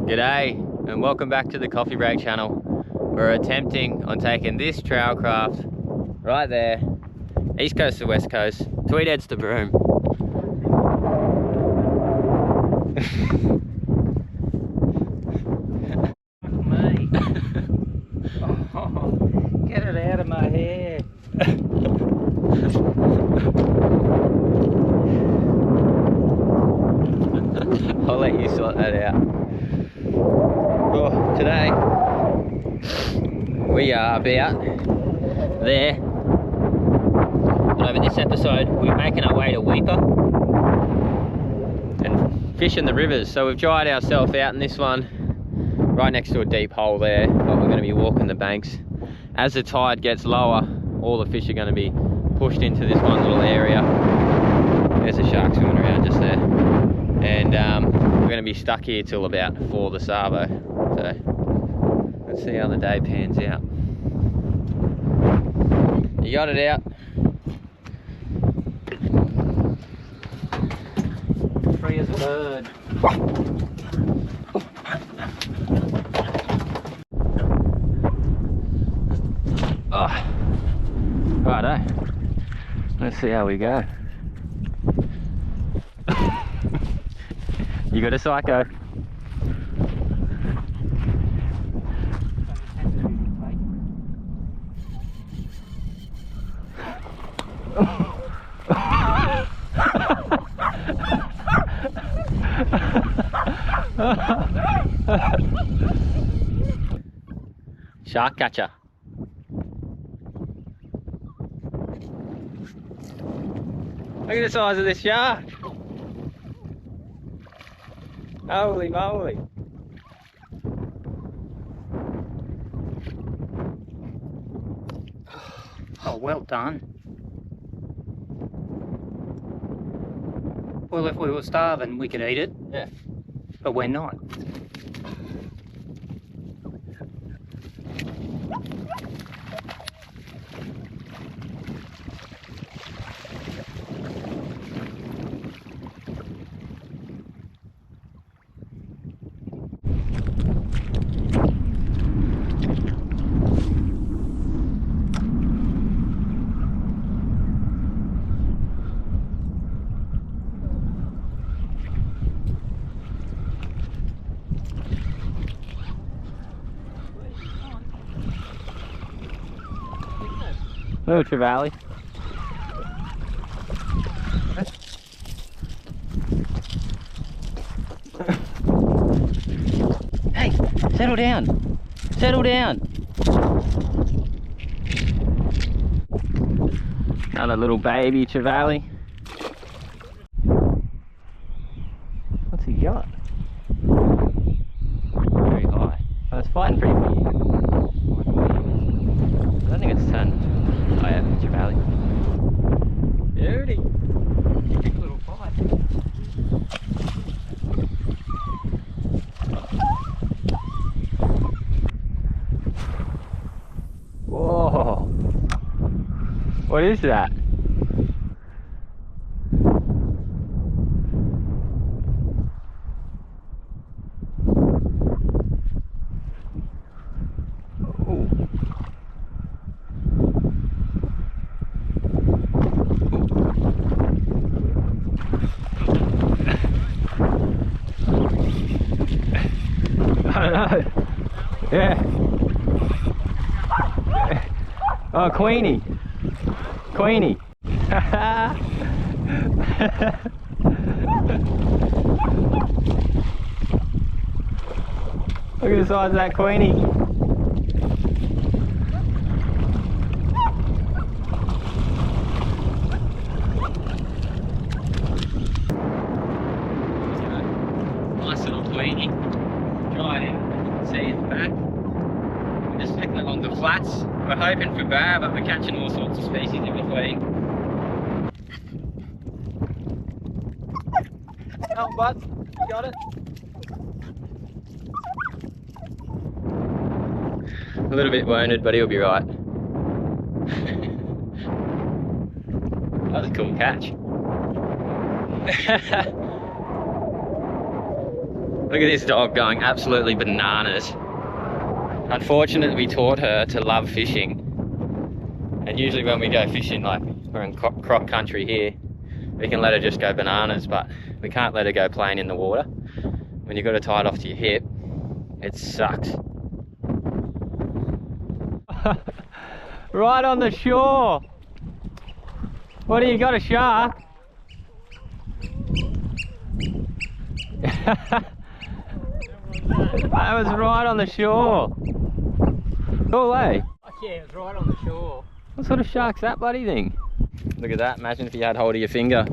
G'day and welcome back to the Coffey Break channel. We're attempting on taking this trail craft right there, east coast to west coast, Tweed Heads to Broome. Fuck me. Oh, get it out of my hair. I'll let you sort that out. Well, today we are about there. And over this episode, we're making our way to Weipa and fishing the rivers. So we've dried ourselves out in this one, right next to a deep hole there. But we're going to be walking the banks. As the tide gets lower, all the fish are going to be pushed into this one little area. There's a shark swimming around just there. And we're going to be stuck here till about 4 this arvo. So let's see how the day pans out. You got it out. Free as a bird. Oh. Righto. Let's see how we go. You got a psycho. Shark catcher. Look at the size of this shark. Holy moly. Oh, well done. Well, if we were starving, we could eat it. Yeah. But we're not. Hello, Trevally. Hey, settle down. Settle down. Another little baby Trevally. What's he got? Very high. Oh, it's fighting pretty big. I don't think it's turned. Oh yeah, it's your valley. Beauty. Big little fight. Whoa. What is that? I don't know. Yeah. Oh, Queenie. Queenie. Look at the size of that Queenie. Nice little Queenie. Right, see it back. We're just flicking along the flats. We're hoping for bar, but we're catching all sorts of species in between. Oh, bud, you got it? A little bit wounded, but he'll be right. That was a cool catch. Look at this dog going absolutely bananas. Unfortunately, we taught her to love fishing. And usually when we go fishing, like we're in croc country here, we can let her just go bananas, but we can't let her go playing in the water. When you've got her tied off to your hip, it sucks. Right on the shore. What do you got, a shark? That was right on the shore. Cool, eh? Yeah, it was right on the shore. What sort of shark's that bloody thing? Look at that, imagine if you had hold of your finger.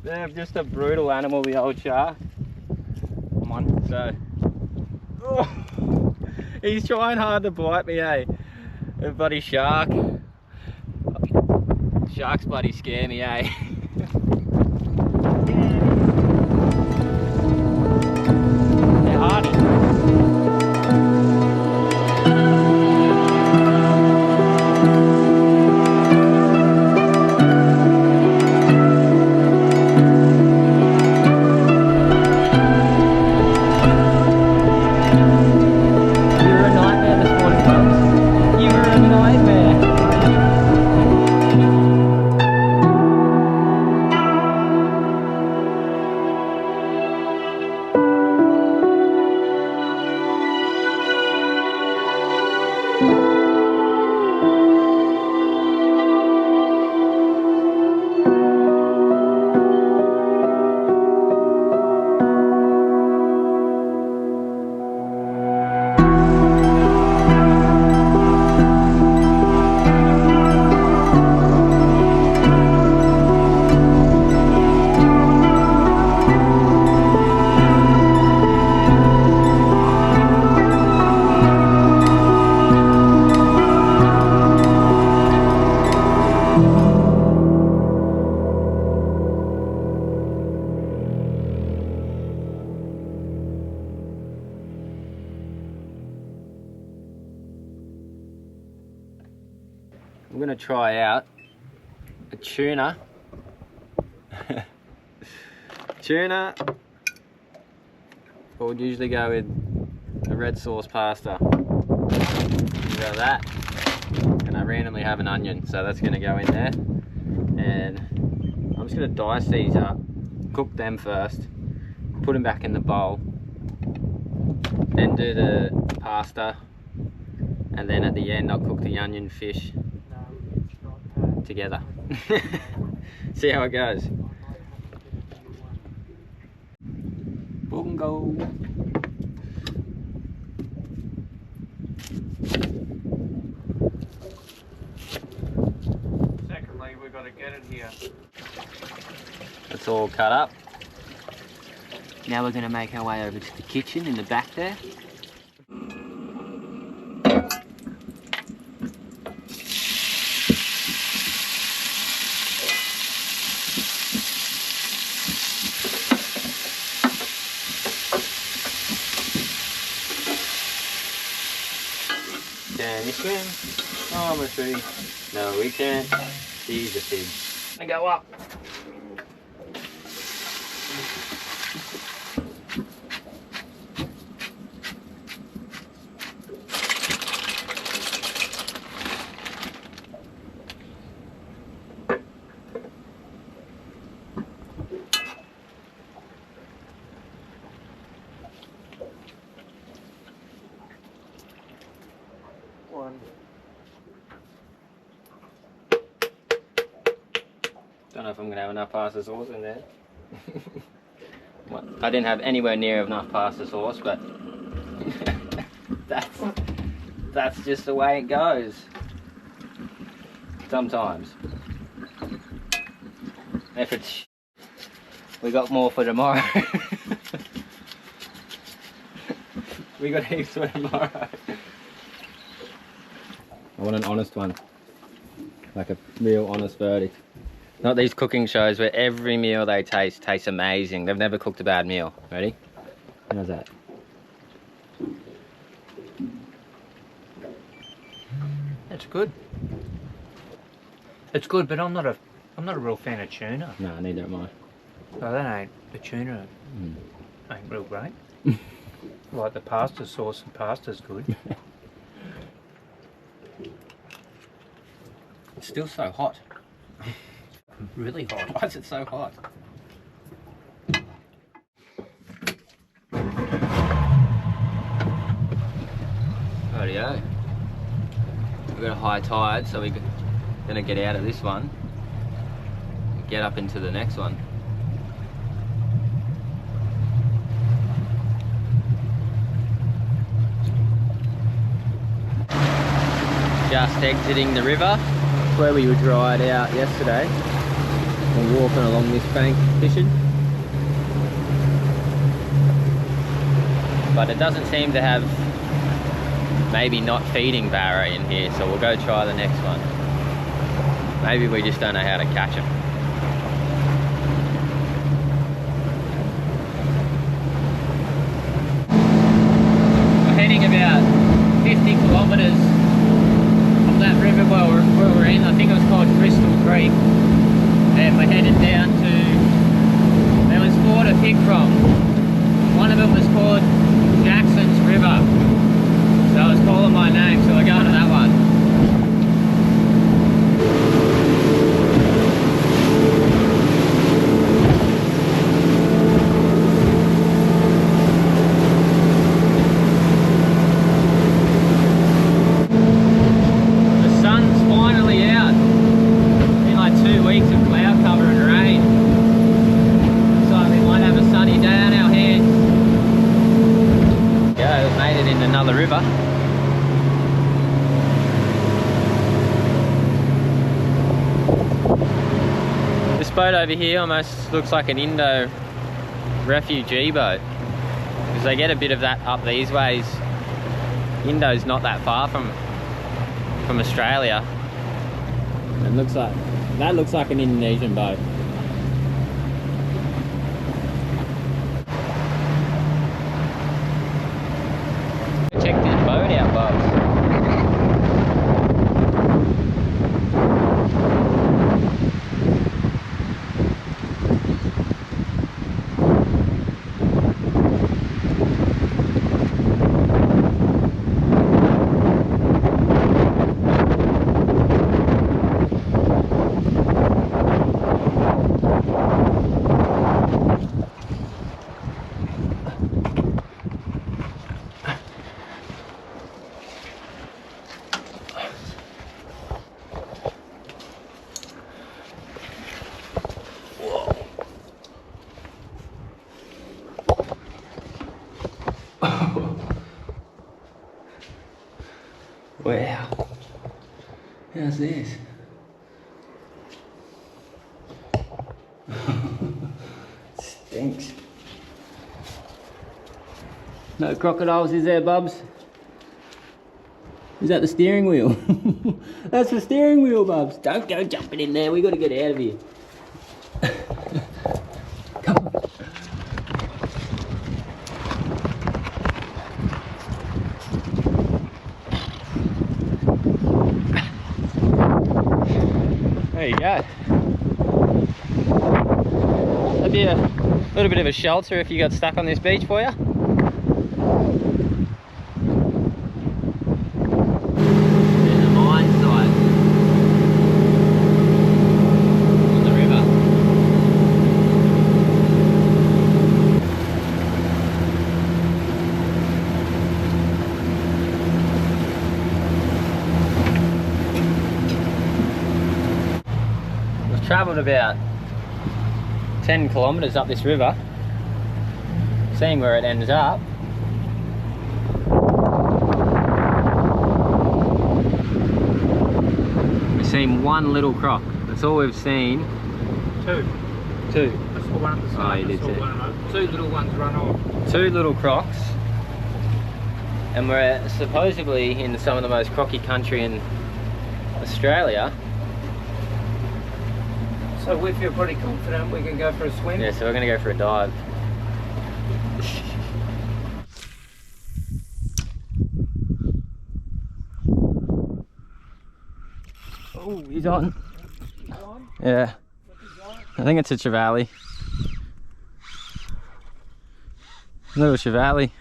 They're just a brutal animal, the old shark. Come on. So, oh, he's trying hard to bite me, eh? A bloody shark. Sharks bloody scare me, eh? They're hardy. I'm gonna try out a tuna. Tuna, I would usually go with a red sauce pasta. Got that, and I randomly have an onion, so that's gonna go in there. And I'm just gonna dice these up, cook them first, put them back in the bowl, then do the pasta, and then at the end I'll cook the onion fish together. See how it goes. Bongo. Secondly, we've got to get it here. It's all cut up. Now we're going to make our way over to the kitchen in the back there. Can you swim? Oh, I'm a tree. No, we can't. She's a pig. I go up. Don't know if I'm going to have enough pasta sauce in there. Well, I didn't have anywhere near enough pasta sauce, but that's just the way it goes. Sometimes. If it's we got more for tomorrow. We got heaps for tomorrow. I want an honest one. Like a real honest verdict. Not these cooking shows where every meal they taste tastes amazing. They've never cooked a bad meal. Ready? How's that? It's good. It's good, but I'm not a real fan of tuna. No, neither am I. So that ain't the tuna. Ain't real great. Like the pasta sauce and pasta's good. It's still so hot. Really hot. Why is it so hot? Rightio. We've got a high tide, so we're gonna get out of this one, get up into the next one. Just exiting the river. It's where we were dried out yesterday. We're walking along this bank fishing. But it doesn't seem to have maybe not feeding barra in here, so we'll go try the next one. Maybe we just don't know how to catch them. We're heading about 50 kilometres up that river where we're in. I think it was called Crystal Creek. And we're headed down to, there was 4 to pick from. One of them was called Jackson's River. So I was calling my name, so we're going to that one. The sun's finally out. Been like 2 weeks of cloud cover and rain. So we might have a sunny day on our hands. Yeah, we've made it in another river. This boat over here almost looks like an Indo refugee boat, because they get a bit of that up these ways. Indo's not that far from Australia. It looks like, that looks like an Indonesian boat. Check this boat out, Bubs. Wow, how's this? Stinks. No crocodiles, is there, Bubs? Is that the steering wheel? That's the steering wheel, Bubs. Don't go jumping in there, we got to get out of here. Come on. There you go. That'd be a little bit of a shelter if you got stuck on this beach for you. There's a mine site on the river. We've travelled about 10 kilometres up this river, seeing where it ends up. We've seen one little croc. That's all we've seen. Two. I saw one at the start. Oh, you did see. Two little ones run off. 2 little crocs. And we're supposedly in some of the most crocky country in Australia. So we feel pretty confident we can go for a swim. Yeah, so we're gonna go for a dive. Oh, he's on. Yeah. I think it's a trevally. Little trevally.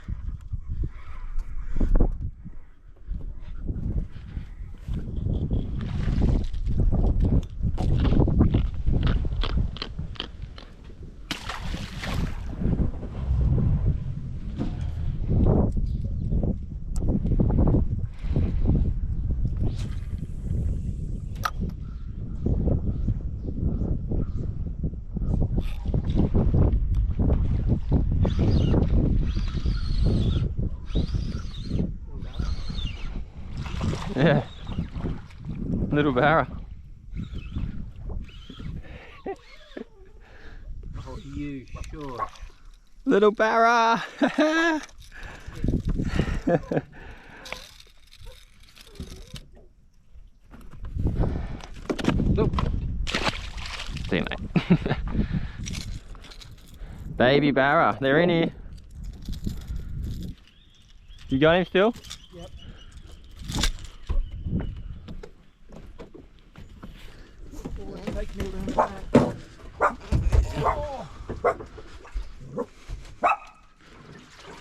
Yeah, little barra. Oh, you sure? Little barra. Look. See you, mate. Baby barra, they're in here. You got him still? Yep.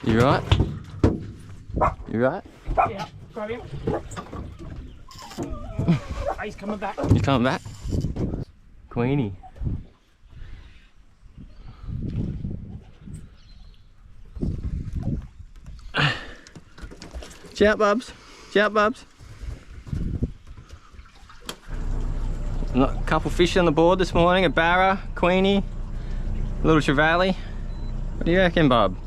You right? You right? Yeah, got him. He's coming back. You coming back? Queenie. Shout, Bubs. Shout, Bubs. A couple fish on the board this morning, a barra, queenie, a little trevally. What do you reckon, Bub?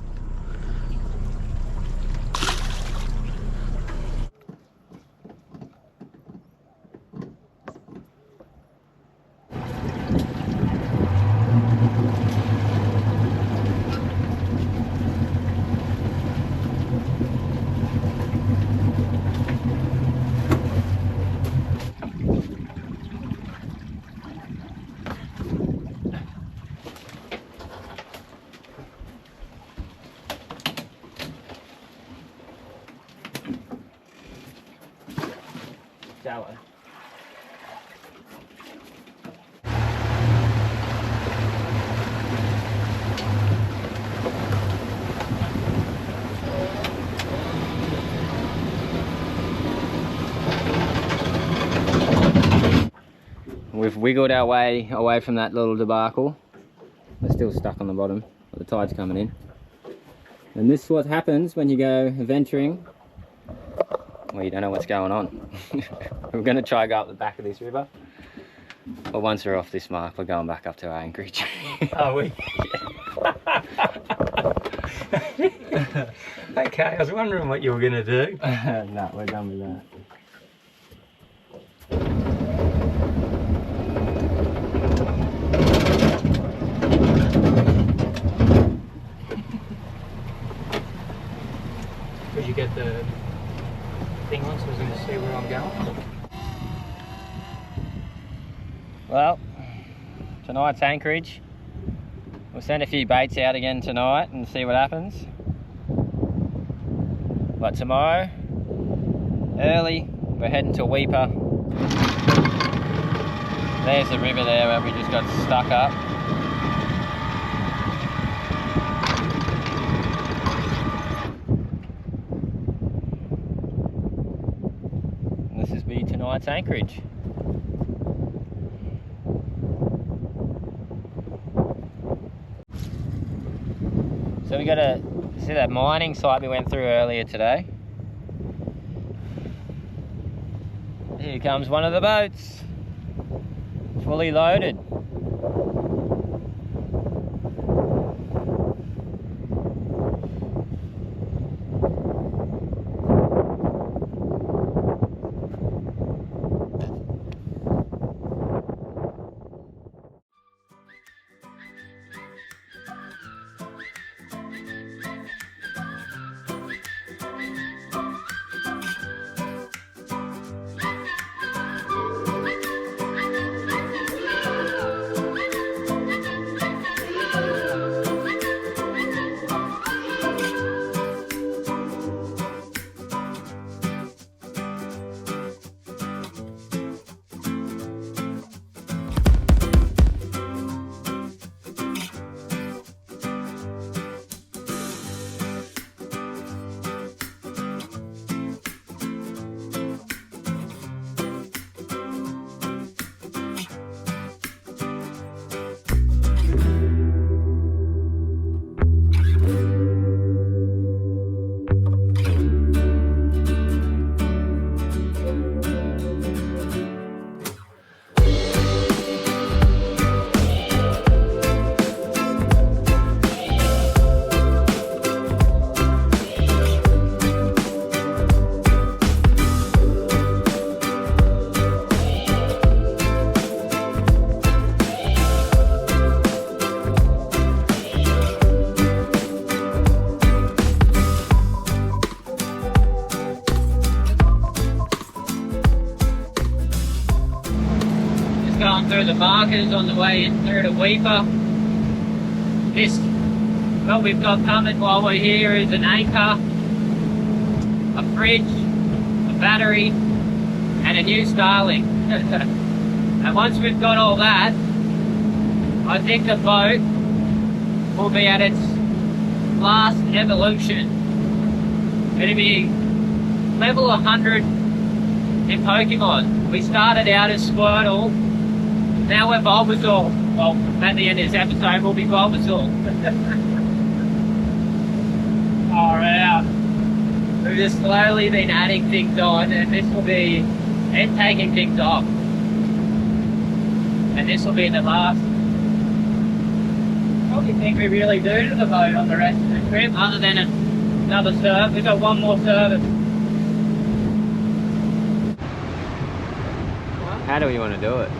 Shallow. We've wiggled our way away from that little debacle. We're still stuck on the bottom, but the tide's coming in. And this is what happens when you go venturing. Well, you don't know what's going on. We're going to try go up the back of this river. But once we're off this mark, we're going back up to our anchorage. Are we? Okay, I was wondering what you were going to do. No, we're done with that. Did you get the thing on so I was going to see where I'm going? Well, tonight's anchorage. We'll send a few baits out again tonight and see what happens. But tomorrow, early, we're heading to Weipa. There's the river there where we just got stuck up. And this is tonight's anchorage. So we got to see that mining site we went through earlier today. Here comes one of the boats, fully loaded. going through the markers on the way in through to Weipa. This, what we've got coming while we're here is an anchor, a fridge, a battery, and a new Starlink. And once we've got all that, I think the boat will be at its last evolution. It'll be level 100 in Pokemon. We started out as Squirtle, now we're Bulbasaur. Well, at the end of this episode, we'll be Bulbasaur. Alright. We've just slowly been adding things on, and this will be it taking things off. And this will be the last probably thing we really do to the boat on the rest of the trip, other than another serve. We've got one more service. How do we want to do it?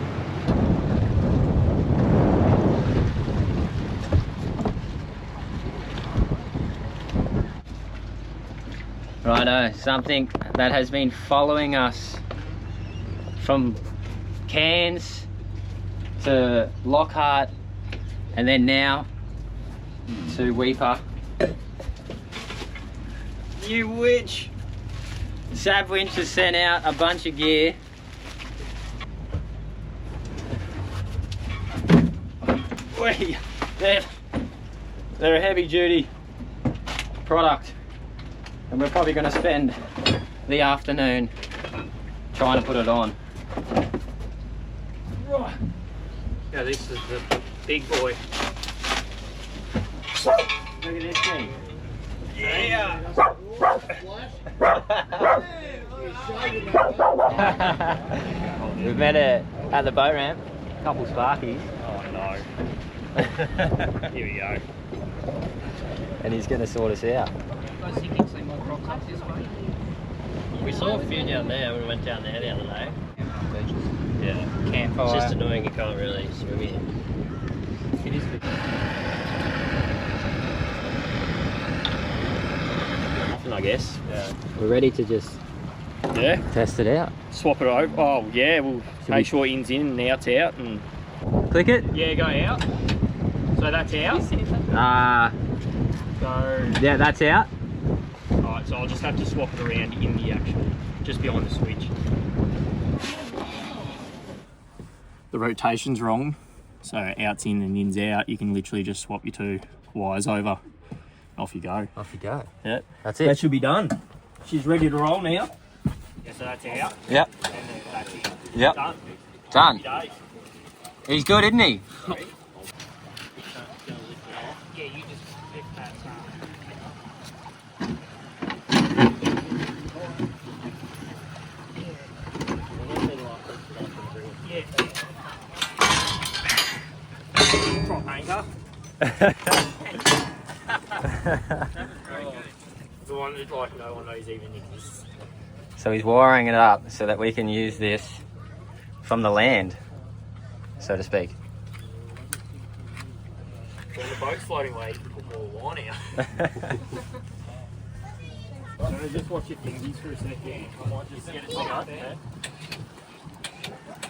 Righto, something that has been following us from Cairns to Lockhart and then now to Weipa. New winch. Sab Winch has sent out a bunch of gear. They're a heavy duty product, and we're probably going to spend the afternoon trying to put it on. Yeah, this is the big boy. Look at this thing. Yeah! We've met at the boat ramp, a couple Sparkies. Oh no. Here we go. And he's going to sort us out. We saw a few down there when we went down there the other day. Yeah. Campfire. It's just annoying you can't really swim in. It is. Nothing, I guess. Yeah. We're ready to just test it out. Swap it over. Oh yeah, we'll make sure in's in and out's out, and Click it. yeah, go out. So that's out. Go. Yeah, that's out. Alright, so I'll just have to swap it around in the actual, just behind the switch. The rotation's wrong, so out's in and in's out. You can literally just swap your two wires over. Off you go. Off you go. Yep. That's That it. should be done. She's ready to roll now. Yeah, so that's out. Yep. And then that's it. Yep. Done. Done. Happy days. He's good, isn't he? Yeah, you just lift that. Yeah. Prop anchor. The one that like no one knows even exists. So he's wiring it up so that we can use this from the land, so to speak. When the boat's floating away, you can put more line out. So just watch your fingies for a second. I might just get it set up there.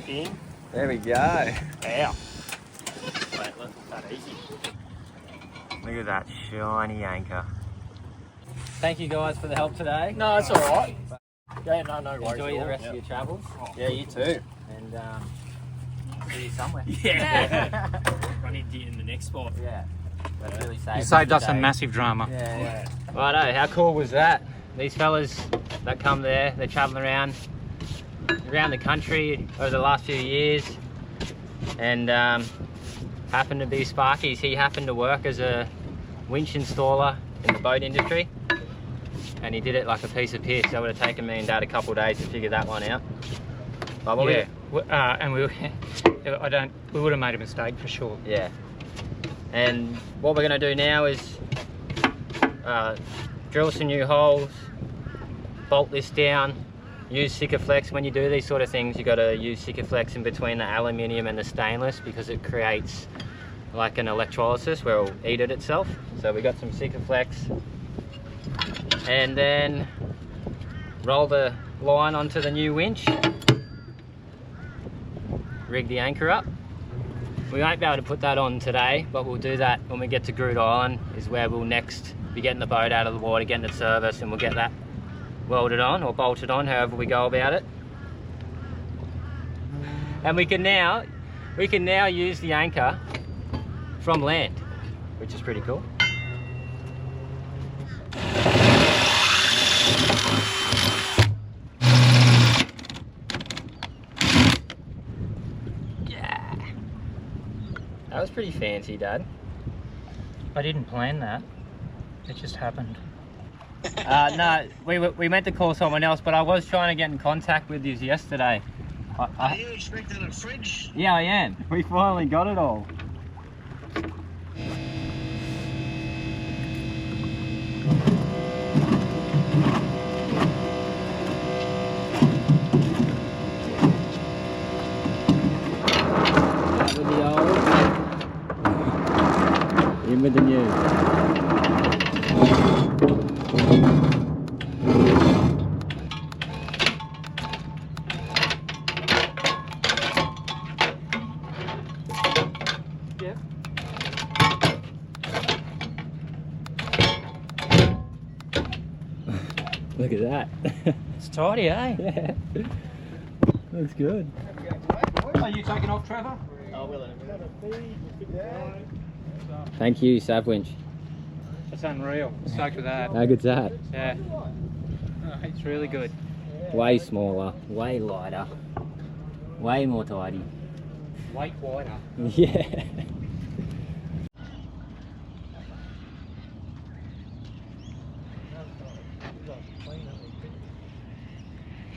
In. There we go. Out. That easy. Look at that shiny anchor. Thank you guys for the help today. No, it's alright. Yeah, no worries. Enjoy the rest of your travels. Yeah, you too. And see you somewhere. Yeah. Run into you in the next spot. Yeah. But really saved You saved us today. some massive drama. Yeah. Righto, how cool was that? These fellas that come there, they're travelling around the country over the last few years, and happened to be Sparkies. He happened to work as a winch installer in the boat industry, and he did it like a piece of piss. That would have taken me and Dad a couple of days to figure that one out. But what Yeah, and we would have made a mistake for sure. Yeah. And what we're going to do now is drill some new holes, bolt this down, use Sikaflex. When you do these sort of things, you got to use Sikaflex in between the aluminium and the stainless, because it creates like an electrolysis where it'll eat it itself. So we got some Sikaflex, and then roll the line onto the new winch. rig the anchor up. We won't be able to put that on today, but we'll do that when we get to Groot Island, is where we'll next be getting the boat out of the water, getting it serviced, and we'll get that welded on or bolted on, however we go about it. And we can now use the anchor from land, which is pretty cool. Yeah, that was pretty fancy, Dad. I didn't plan that. It just happened. No, we meant to call someone else, but I was trying to get in contact with you yesterday. Are you expecting a fridge? Yeah, I am. We finally got it all. Out with the old, in with the new. Look at that. It's tidy, eh? Yeah. Looks good. Are you taking off, Trevor? Thank you, Savwinch. That's unreal. Stoked with that. How good's that? Yeah. Oh, it's really good. Way smaller, way lighter, way more tidy. Weight wider. Yeah.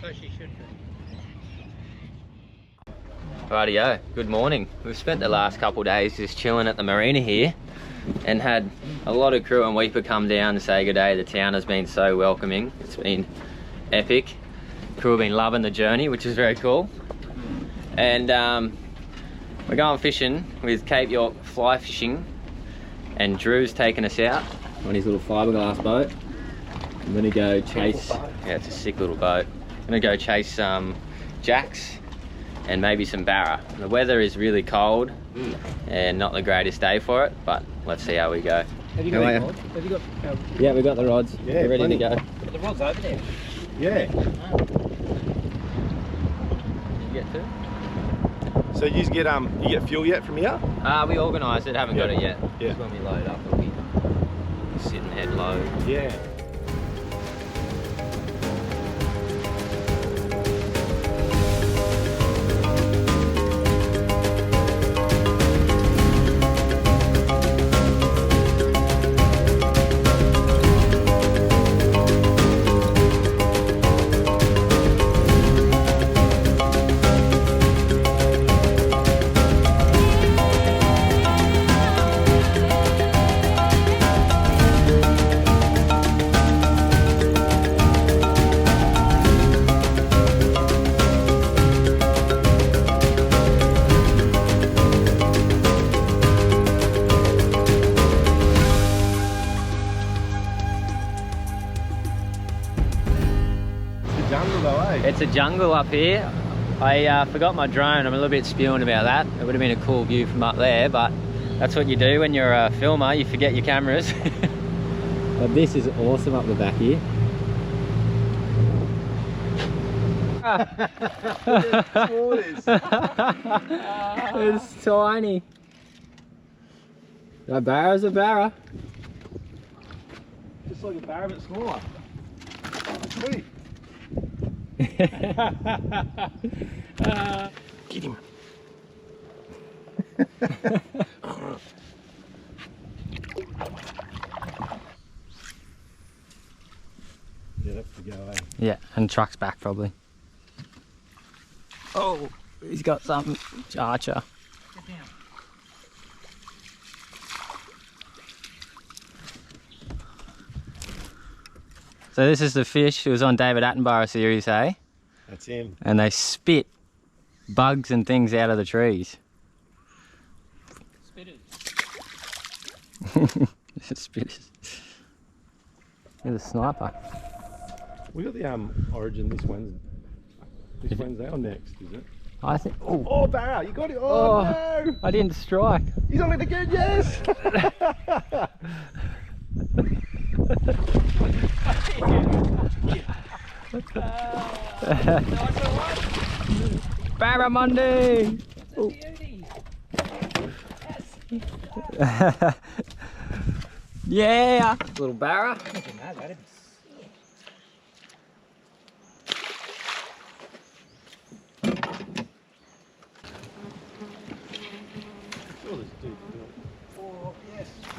So she should be. Rightio, good morning. We've spent the last couple of days just chilling at the marina here and had a lot of crew and Weipa come down to say good day. The town has been so welcoming. It's been epic. Crew have been loving the journey, which is very cool. And we're going fishing with Cape York Fly Fishing, and Drew's taking us out on his little fiberglass boat. I'm gonna go chase, yeah, it's a sick little boat. I'm gonna go chase some jacks and maybe some barra. The weather is really cold and not the greatest day for it, but let's see how we go. Have you got any rods? Have you got Yeah, we got the rods. Yeah, We're ready plenty. to go. the rods over there? Yeah. Did you get two? So you get fuel yet from here? We organised it, haven't got it yet. Yeah. Just when we load up, it'll be sitting head low. Yeah. It's a jungle up here. I forgot my drone. I'm a little bit spewing about that. It would have been a cool view from up there, but that's what you do when you're a filmer. You forget your cameras. But this is awesome up the back here. It's tiny. A barra's a barra. Just like a barra but smaller. Sweet. Get him. Yeah, that's the go, eh? Yeah, and truck's back probably. Oh, he's got something. Archer. Get down. So this is the fish. It was on David Attenborough series, eh? That's him. And they spit bugs and things out of the trees. Spitters. Spitters. You're the sniper. We got the origin. This one's out next, is it? I think. Oh, Oh, Barra, you got it. Oh, no. I didn't strike. He's on it again, yes. Barramundi! Yeah! Little barra.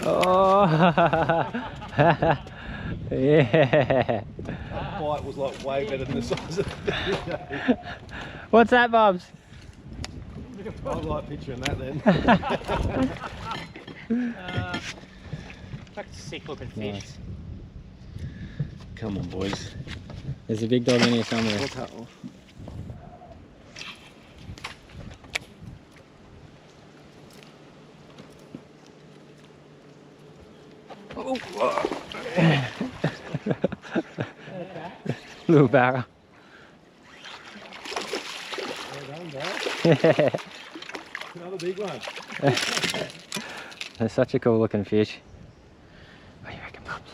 Oh! Yeah! That bite was like way better than the size of the video. What's that, Bubs? I like picturing that then. That's a sick looking fish. Nice. Come on, boys. There's a big dog in here somewhere. What's that one? Little barra. Yeah. Another big one. They're such a cool looking fish. What do you reckon, Bubs?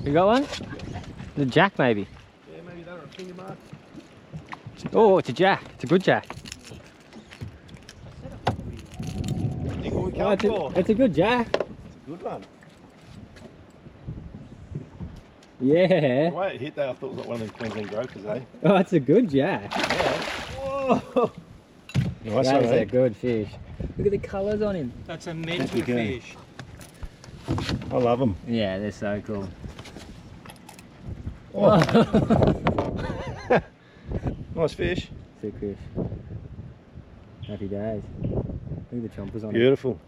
You got one? The jack maybe? Yeah, maybe that or a finger mark. Oh, it's a jack. It's a good jack. Think what we Oh, come for. it's a good jack. It's a good one. Yeah. The way it hit there, I thought it was like one of them Queensland gropers, eh? Oh, it's a good jack. Whoa! Nice That one, is eh? a good fish. Look at the colours on him. That's a mental That'd be good. fish. I love them. Yeah, they're so cool. Oh. Nice fish. Sick fish. Happy days. Look at the chompers on it. Beautiful.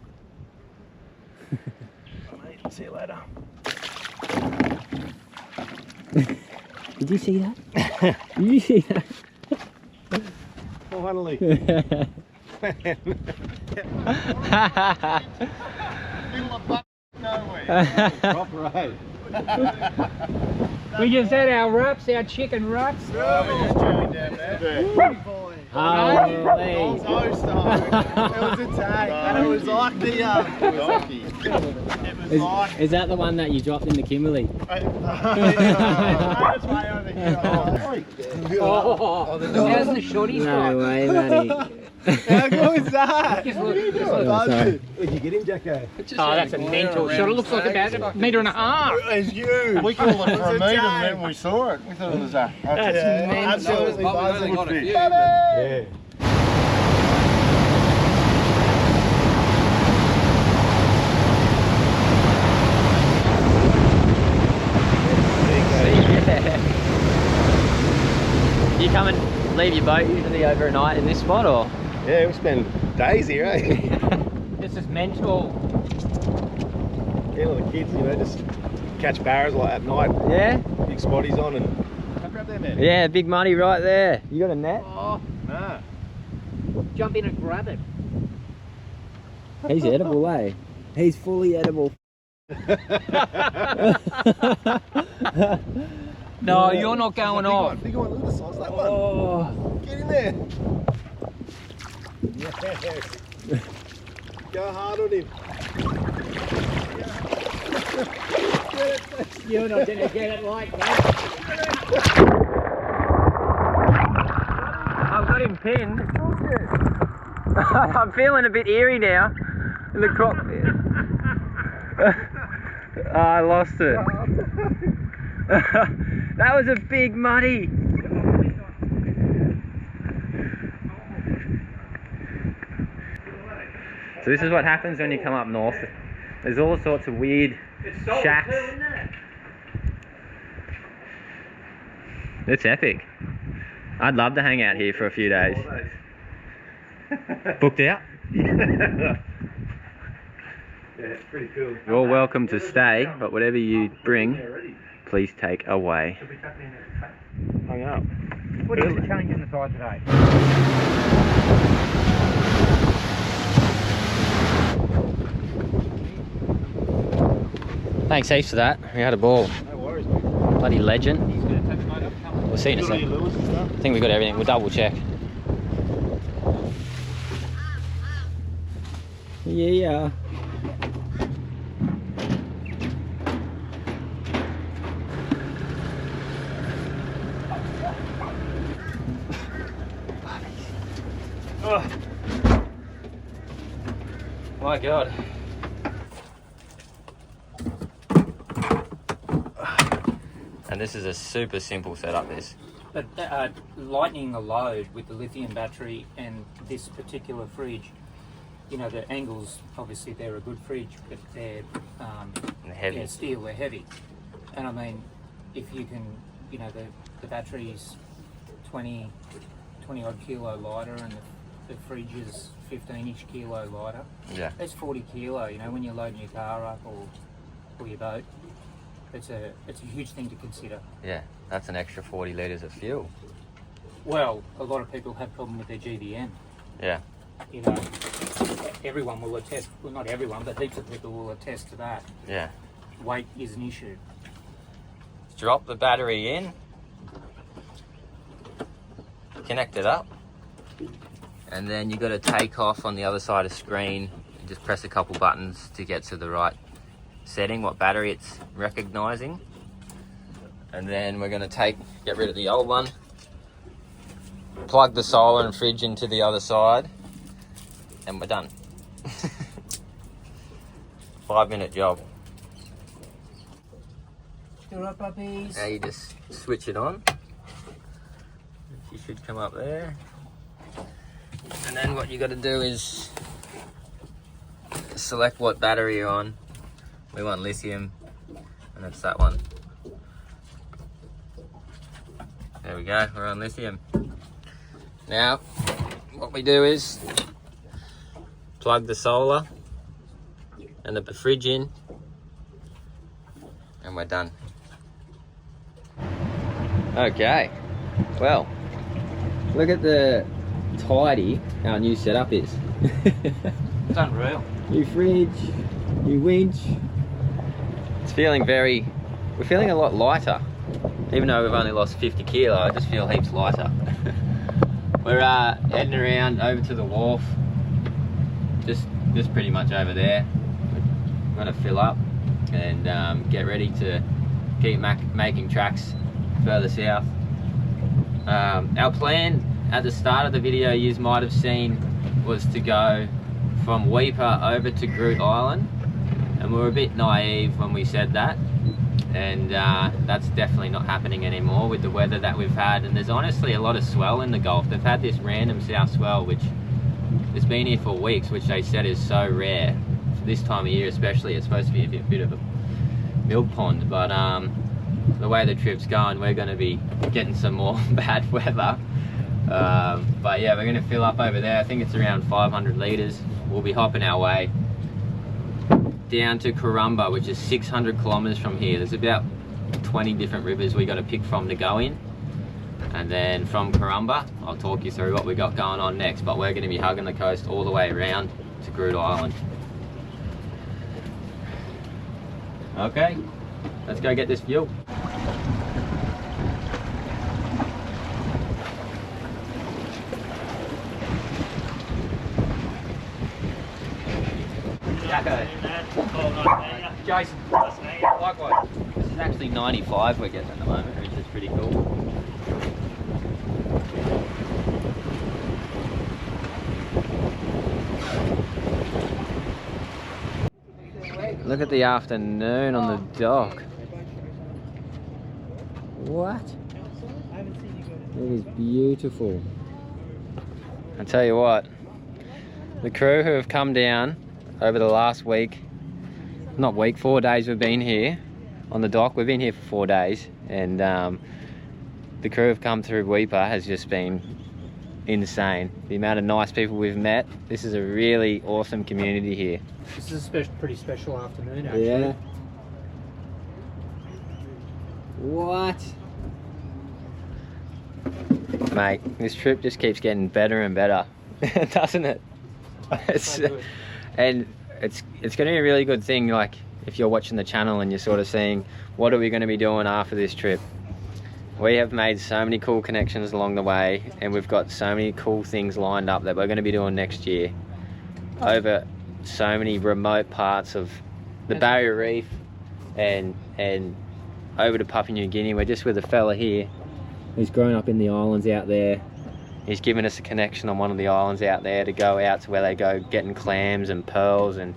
Mate, see you later. Did you see that? Did you see that? Finally. Proper, eh? We just had our wraps, our chicken wraps. Oh, we're just chilling down there. Holy. It was a tag, and it was like the it was like Is that the one that you dropped in the Kimberley? it's way over here. Oh, how's the shorties No way, Matty. How good was that? Oh, sorry. Where'd you get him, Jacko? Oh, that's a mental shot. It looks like about a metre and a half. It's huge. We called it for a metre when we saw it. We thought it was a absolutely buzzing fish. Yeah. You come and leave your boat usually overnight in this spot, or? Yeah, we spend days here, eh? This is mental. Yeah, all the kids, you know, just catch barras like at night, Yeah? big spotties on and... Come grab them, man. Yeah, big money right there. You got a net? Oh, Nah. jump in and grab it. He's edible, eh? He's fully edible. No, you're not going off. Big one, look at the size of that one. Oh. Get in there. Yes. Go hard on him. You're not going to get it like that. I've got him pinned. I'm feeling a bit eerie now in the cockpit. Oh, I lost it. That was a big muddy. So this is what happens when you come up north. There's all sorts of weird shacks. It's epic. I'd love to hang out here for a few days. Booked out? Yeah, it's pretty cool. You're welcome to stay, but whatever you bring, please take away. Hung up. What is the challenge in the tide today? Thanks heaps for that. We had a ball. No worries, mate. Bloody legend. We'll see in a Got all sec. your lures and stuff? I think we got everything. We'll double check. Yeah. Oh. My God. And this is a super simple setup, this. But lightening the load with the lithium battery and this particular fridge, you know, the angles, obviously they're a good fridge, but they're Heavy. Yeah, steel, they're heavy. And I mean, if you can, you know, the battery's 20 odd kilo lighter and the fridge is 15-ish kilo lighter. Yeah. That's 40 kilo, you know, when you're loading your car up or your boat. It's a huge thing to consider. Yeah, that's an extra 40 litres of fuel. Well, a lot of people have problem with their GVM. Yeah. You know, everyone will attest, well not everyone, but heaps of people will attest to that. Yeah. Weight is an issue. Drop the battery in. Connect it up. And then you got to take off on the other side of the screen and just press a couple buttons to get to the right setting, what battery it's recognizing. And then we're going to get rid of the old one, plug the solar and fridge into the other side, and we're done. 5-minute job. Alright, puppies. Now you just switch it on. You should come up there. And then what you got to do is select what battery you're on. We want lithium, and it's that one. There we go, we're on lithium. Now, what we do is plug the solar and the fridge in, and we're done. Okay, well, look at the tidy our new setup is. It's unreal. New fridge, new winch. It's feeling we're feeling a lot lighter. Even though we've only lost 50 kilo, I just feel heaps lighter. We're heading around over to the wharf. Just pretty much over there. We're gonna fill up and get ready to keep making tracks further south. Our plan at the start of the video you might have seen was to go from Weipa over to Groot Island, and we were a bit naive when we said that, and that's definitely not happening anymore with the weather that we've had. And there's honestly a lot of swell in the Gulf. They've had this random south swell which has been here for weeks, which they said is so rare for this time of year especially. It's supposed to be a bit of a milk pond, but the way the trip's going, we're going to be getting some more bad weather. But yeah, we're going to fill up over there. I think it's around 500 litres. We'll be hopping our way down to Corumba, which is 600 kilometres from here. There's about 20 different rivers we got to pick from to go in. And then from Corumba, I'll talk you through what we got going on next. But we're going to be hugging the coast all the way around to Groot Island. Okay, let's go get this fuel. Jacko. Jason. Likewise. This is actually 95 we're getting at the moment, which is pretty cool. Look at the afternoon on the dock. What? It is beautiful. I tell you what, the crew who have come down over the last week, 4 days we've been here on the dock. We've been here for 4 days, and the crew have come through Weipa has just been insane. The amount of nice people we've met. This is a really awesome community here. This is a pretty special afternoon, actually. Yeah. What? Mate, this trip just keeps getting better and better, doesn't it? So good. And it's going to be a really good thing. Like, if you're watching the channel and you're sort of seeing what are we going to be doing after this trip, we have made so many cool connections along the way, and we've got so many cool things lined up that we're going to be doing next year over so many remote parts of the Barrier Reef and over to Papua New Guinea. We're just with a fella here who's grown up in the islands out there. He's given us a connection on one of the islands out there to go out to where they go getting clams and pearls. And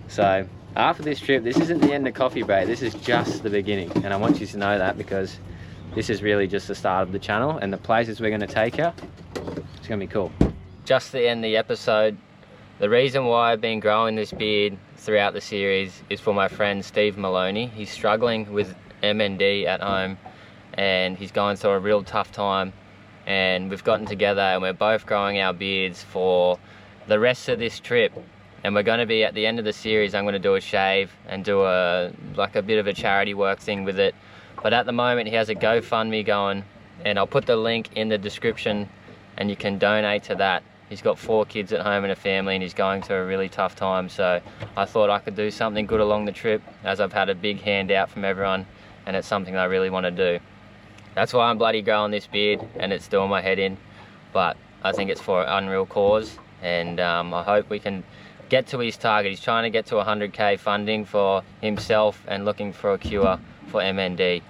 so after this trip, this isn't the end of Coffey Break, this is just the beginning, and I want you to know that, because this is really just the start of the channel, and the places we're going to take you, it's going to be cool. Just to end the episode, the reason why I've been growing this beard throughout the series is for my friend Steve Maloney. He's struggling with MND at home, and he's going through a real tough time, and we've gotten together and we're both growing our beards for the rest of this trip. And we're going to be, at the end of the series, I'm going to do a shave and do a bit of a charity work thing with it. But at the moment he has a GoFundMe going, and I'll put the link in the description and you can donate to that. He's got 4 kids at home and a family, and he's going through a really tough time, so I thought I could do something good along the trip, as I've had a big handout from everyone, and it's something I really want to do. That's why I'm bloody growing this beard, and it's doing my head in, but I think it's for an unreal cause, and I hope we can get to his target. He's trying to get to 100k funding for himself and looking for a cure for MND.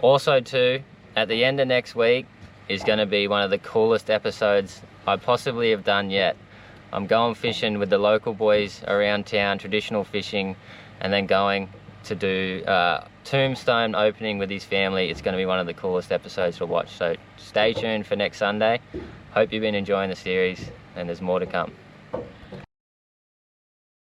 Also too, at the end of next week is going to be one of the coolest episodes I possibly have done yet. I'm going fishing with the local boys around town, traditional fishing, and then going to do tombstone opening with his family. It's going to be one of the coolest episodes to watch, so stay tuned for next Sunday. Hope you've been enjoying the series, and there's more to come.